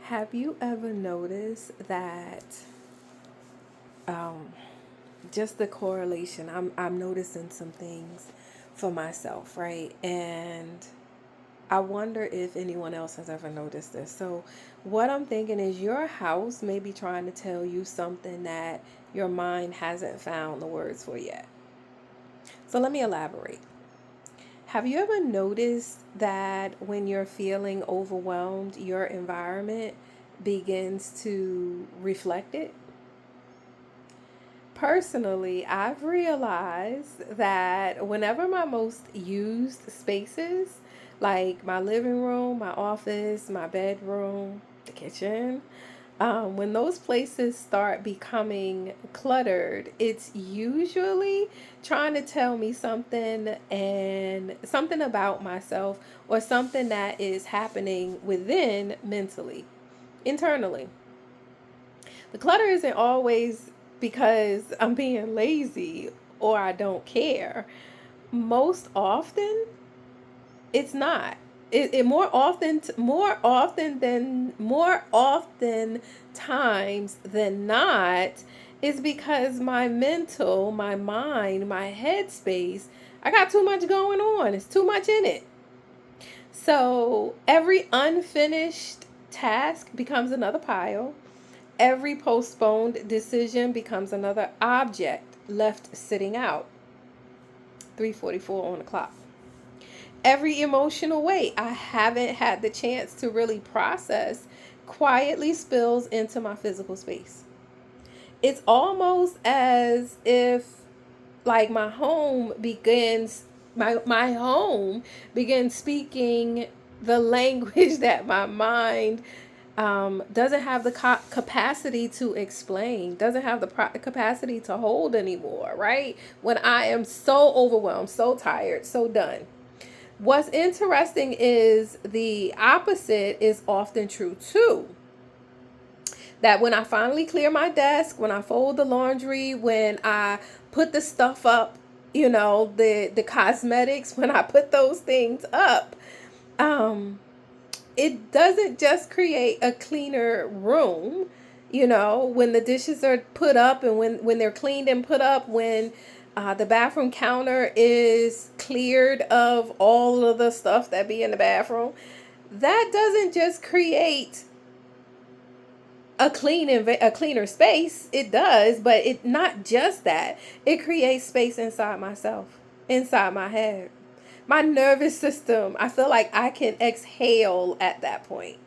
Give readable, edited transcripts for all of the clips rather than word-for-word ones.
Have you ever noticed that um, just the correlation? I'm noticing some things for myself, right? And I wonder if anyone else has ever noticed this. So, what I'm thinking is your house may be trying to tell you something that your mind hasn't found the words for yet. So, let me elaborate. Have you ever noticed that when you're feeling overwhelmed, your environment begins to reflect it? Personally, I've realized that whenever my most used spaces, like my living room, my office, my bedroom, the kitchen, when those places start becoming cluttered, it's usually trying to tell me something and something about myself or something that is happening within mentally, internally. The clutter isn't always because I'm being lazy or I don't care. Most often, it's not. It more often times than not is because my mind, my headspace, I got too much going on. It's too much in it. So every unfinished task becomes another pile. Every postponed decision becomes another object left sitting out. 3:44 on the clock. Every emotional weight I haven't had the chance to really process quietly spills into my physical space. It's almost as if like my home begins speaking the language that my mind doesn't have the capacity to explain, doesn't have the capacity to hold anymore, right? When I am so overwhelmed, so tired, so done. What's interesting is the opposite is often true too. That when I finally clear my desk, when I fold the laundry, when I put the stuff up, the cosmetics, when I put those things up, um, it doesn't just create a cleaner room, when the dishes are put up and when they're cleaned and put up, when the bathroom counter is cleared of all of the stuff that be in the bathroom. That doesn't just create a cleaner space. It does, but it not just that. It creates space inside myself, inside my head. My nervous system, I feel like I can exhale at that point.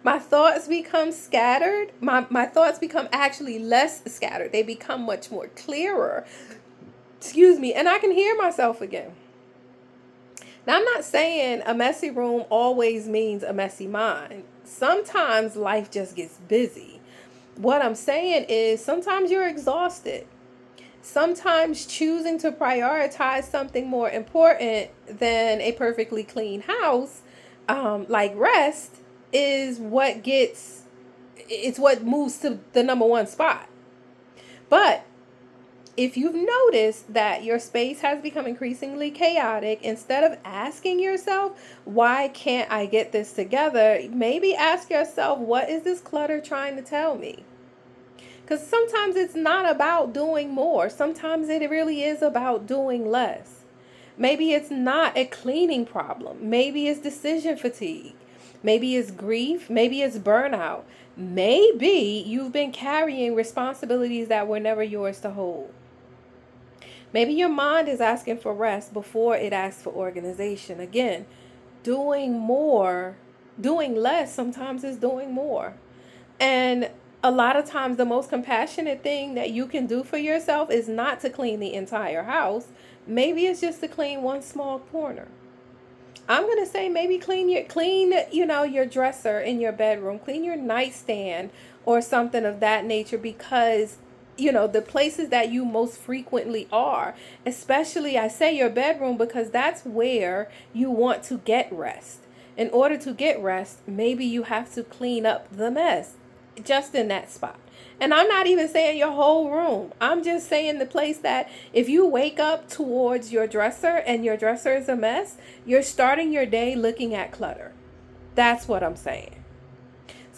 My thoughts become scattered. My thoughts become actually less scattered. They become much more clearer. Excuse me. And I can hear myself again. Now, I'm not saying a messy room always means a messy mind. Sometimes life just gets busy. What I'm saying is sometimes you're exhausted. Sometimes choosing to prioritize something more important than a perfectly clean house, like rest, is it's what moves to the number one spot. But if you've noticed that your space has become increasingly chaotic, instead of asking yourself, why can't I get this together? Maybe ask yourself, what is this clutter trying to tell me? Because sometimes it's not about doing more. Sometimes it really is about doing less. Maybe it's not a cleaning problem. Maybe it's decision fatigue. Maybe it's grief. Maybe it's burnout. Maybe you've been carrying responsibilities that were never yours to hold. Maybe your mind is asking for rest before it asks for organization. Again, doing more, doing less sometimes is doing more. And a lot of times, the most compassionate thing that you can do for yourself is not to clean the entire house. Maybe it's just to clean one small corner. I'm gonna say maybe clean your dresser in your bedroom, clean your nightstand or something of that nature, because the places that you most frequently are, especially I say your bedroom because that's where you want to get rest. In order to get rest, maybe you have to clean up the mess just in that spot. And I'm not even saying your whole room. I'm just saying the place that if you wake up towards your dresser and your dresser is a mess, you're starting your day looking at clutter. That's what I'm saying.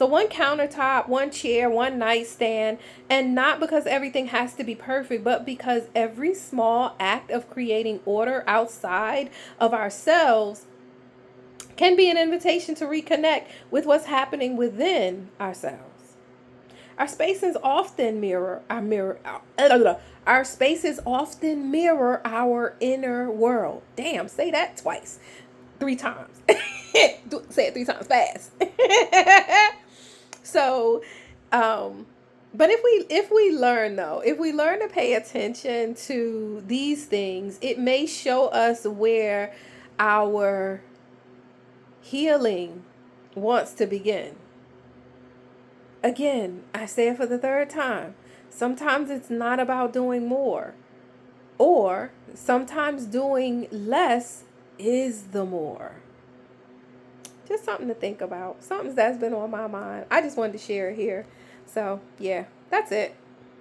So one countertop, one chair, one nightstand, and not because everything has to be perfect, but because every small act of creating order outside of ourselves can be an invitation to reconnect with what's happening within ourselves. Our spaces often our spaces often mirror our inner world. Damn, say that twice. 3 times. Say it 3 times fast. So, but if we learn though, if we learn to pay attention to these things, it may show us where our healing wants to begin. Again, I say it for the third time. Sometimes it's not about doing more, or sometimes doing less is the more. Just something to think about. Something that's been on my mind. I just wanted to share it here. So, yeah, that's it.